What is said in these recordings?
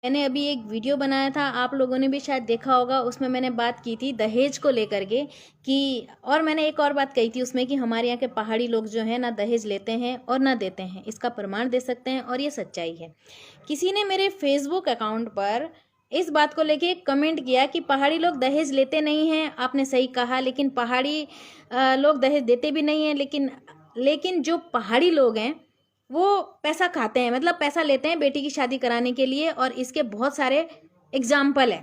मैंने अभी एक वीडियो बनाया था, आप लोगों ने भी शायद देखा होगा। उसमें मैंने बात की थी दहेज को लेकर के कि, और मैंने एक और बात कही थी उसमें कि हमारे यहाँ के पहाड़ी लोग जो हैं ना दहेज लेते हैं और ना देते हैं। इसका प्रमाण दे सकते हैं और ये सच्चाई है। किसी ने मेरे फेसबुक अकाउंट पर इस बात को लेके कमेंट किया कि पहाड़ी लोग दहेज लेते नहीं हैं। आपने सही कहा, लेकिन पहाड़ी लोग दहेज देते भी नहीं हैं। लेकिन जो पहाड़ी लोग हैं वो पैसा खाते हैं, मतलब पैसा लेते हैं बेटी की शादी कराने के लिए, और इसके बहुत सारे एग्जाम्पल है।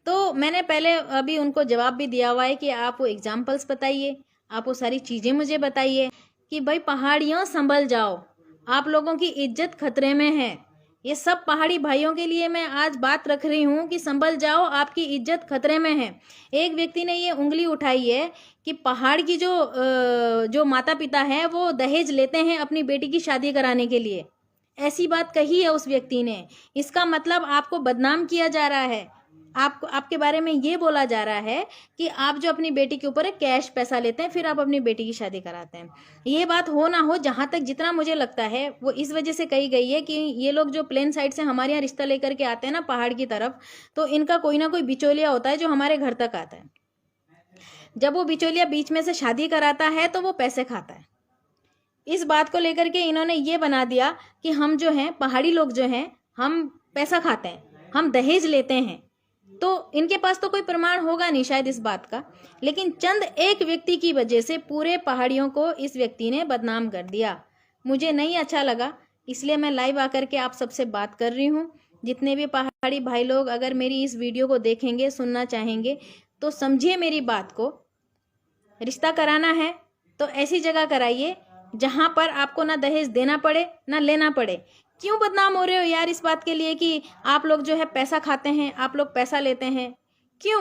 तो मैंने पहले अभी उनको जवाब भी दिया हुआ है कि आप वो एग्जाम्पल्स बताइए, आप वो सारी चीज़ें मुझे बताइए कि भाई पहाड़ियों संभल जाओ, आप लोगों की इज्जत खतरे में है। ये सब पहाड़ी भाइयों के लिए मैं आज बात रख रही हूँ कि संभल जाओ, आपकी इज्जत खतरे में है। एक व्यक्ति ने ये उंगली उठाई है कि पहाड़ की जो माता पिता हैं वो दहेज लेते हैं अपनी बेटी की शादी कराने के लिए। ऐसी बात कही है उस व्यक्ति ने। इसका मतलब आपको बदनाम किया जा रहा है, आपके बारे में ये बोला जा रहा है कि आप जो अपनी बेटी के ऊपर कैश पैसा लेते हैं फिर आप अपनी बेटी की शादी कराते हैं। ये बात हो ना हो, जहाँ तक जितना मुझे लगता है वो इस वजह से कही गई है कि ये लोग जो प्लेन साइड से हमारे यहाँ रिश्ता लेकर के आते हैं ना पहाड़ की तरफ, तो इनका कोई ना कोई बिचौलिया होता है जो हमारे घर तक आता है। जब वो बिचौलिया बीच में से शादी कराता है तो वो पैसे खाता है। इस बात को लेकर के इन्होंने ये बना दिया कि हम जो हैं पहाड़ी लोग जो हैं हम पैसा खाते हैं, हम दहेज लेते हैं। तो इनके पास तो कोई प्रमाण होगा नहीं शायद इस बात का, लेकिन चंद एक व्यक्ति की वजह से पूरे पहाड़ियों को इस व्यक्ति ने बदनाम कर दिया। मुझे नहीं अच्छा लगा, इसलिए मैं लाइव आकर के आप सबसे बात कर रही हूँ। जितने भी पहाड़ी भाई लोग अगर मेरी इस वीडियो को देखेंगे, सुनना चाहेंगे, तो समझिए मेरी बात को। रिश्ता कराना है तो ऐसी जगह कराइए जहां पर आपको ना दहेज देना पड़े ना लेना पड़े। क्यों बदनाम हो रहे हो यार इस बात के लिए कि आप लोग जो है पैसा खाते हैं, आप लोग पैसा लेते हैं? क्यों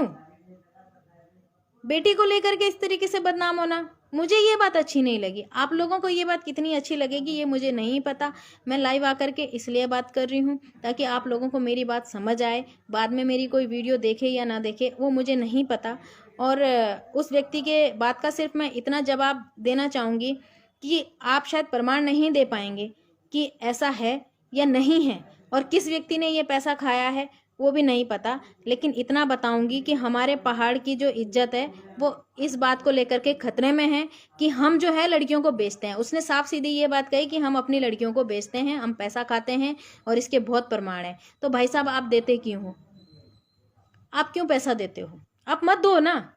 बेटी को लेकर के इस तरीके से बदनाम होना? मुझे ये बात अच्छी नहीं लगी। आप लोगों को ये बात कितनी अच्छी लगेगी ये मुझे नहीं पता। मैं लाइव आकर के इसलिए बात कर रही हूँ ताकि आप लोगों को मेरी बात समझ आए। बाद में मेरी कोई वीडियो देखे या ना देखे वो मुझे नहीं पता। और उस व्यक्ति के बात का सिर्फ मैं इतना जवाब देना चाहूँगी कि आप शायद प्रमाण नहीं दे पाएंगे कि ऐसा है या नहीं है, और किस व्यक्ति ने ये पैसा खाया है वो भी नहीं पता। लेकिन इतना बताऊंगी कि हमारे पहाड़ की जो इज्जत है वो इस बात को लेकर के खतरे में है कि हम जो है लड़कियों को बेचते हैं। उसने साफ सीधी ये बात कही कि हम अपनी लड़कियों को बेचते हैं, हम पैसा खाते हैं, और इसके बहुत प्रमाण है। तो भाई साहब आप देते क्यों हो? आप क्यों पैसा देते हो? आप मत दो ना।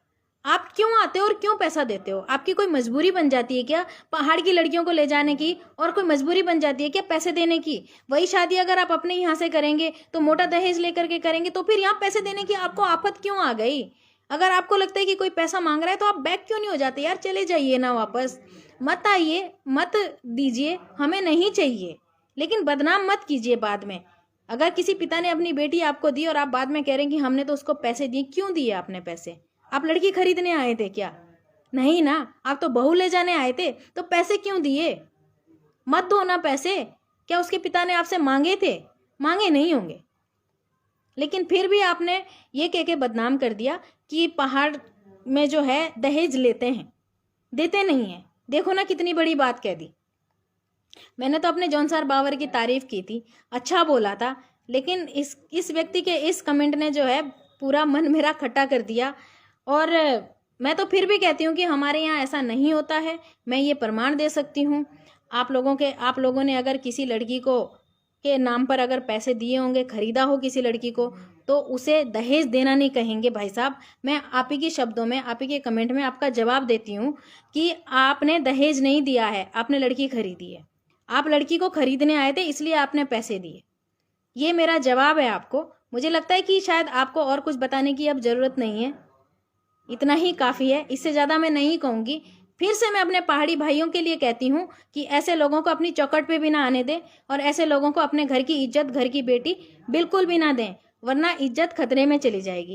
आप क्यों आते हो और क्यों पैसा देते हो? आपकी कोई मजबूरी बन जाती है क्या पहाड़ की लड़कियों को ले जाने की? और कोई मजबूरी बन जाती है क्या पैसे देने की? वही शादी अगर आप अपने यहाँ से करेंगे तो मोटा दहेज लेकर के करेंगे, तो फिर यहाँ पैसे देने की आपको आफत क्यों आ गई? अगर आपको लगता है कि कोई पैसा मांग रहा है तो आप बैक क्यों नहीं हो जाते यार? चले जाइए ना वापस, मत आइए, मत दीजिए, हमें नहीं चाहिए। लेकिन बदनाम मत कीजिए बाद में। अगर किसी पिता ने अपनी बेटी आपको दी और आप बाद में कह रहे हैं कि हमने तो उसको पैसे दिए, क्यों दिए आपने पैसे? आप लड़की खरीदने आए थे क्या? नहीं ना, आप तो बहू ले जाने आए थे, तो पैसे क्यों दिए? मत दो ना पैसे। क्या उसके पिता ने आपसे मांगे थे? मांगे नहीं होंगे। लेकिन फिर भी आपने ये कह के बदनाम कर दिया कि पहाड़ में जो है दहेज लेते हैं, देते नहीं है। देखो ना कितनी बड़ी बात कह दी। मैंने तो अपने जौनसार बावर की तारीफ की थी, अच्छा बोला था, लेकिन इस व्यक्ति के इस कमेंट ने जो है पूरा मन मेरा खट्टा कर दिया। और मैं तो फिर भी कहती हूँ कि हमारे यहाँ ऐसा नहीं होता है। मैं ये प्रमाण दे सकती हूँ। आप लोगों ने अगर किसी लड़की को के नाम पर अगर पैसे दिए होंगे, खरीदा हो किसी लड़की को, तो उसे दहेज देना नहीं कहेंगे भाई साहब। मैं आप ही के शब्दों में, आप ही के कमेंट में आपका जवाब देती हूँ कि आपने दहेज नहीं दिया है, आपने लड़की खरीदी है। आप लड़की को खरीदने आए थे इसलिए आपने पैसे दिए। ये मेरा जवाब है आपको। मुझे लगता है कि शायद आपको और कुछ बताने की अब ज़रूरत नहीं है, इतना ही काफ़ी है, इससे ज़्यादा मैं नहीं कहूँगी। फिर से मैं अपने पहाड़ी भाइयों के लिए कहती हूँ कि ऐसे लोगों को अपनी चौखट पे भी ना आने दें, और ऐसे लोगों को अपने घर की इज्जत, घर की बेटी बिल्कुल भी ना दें, वरना इज्जत खतरे में चली जाएगी।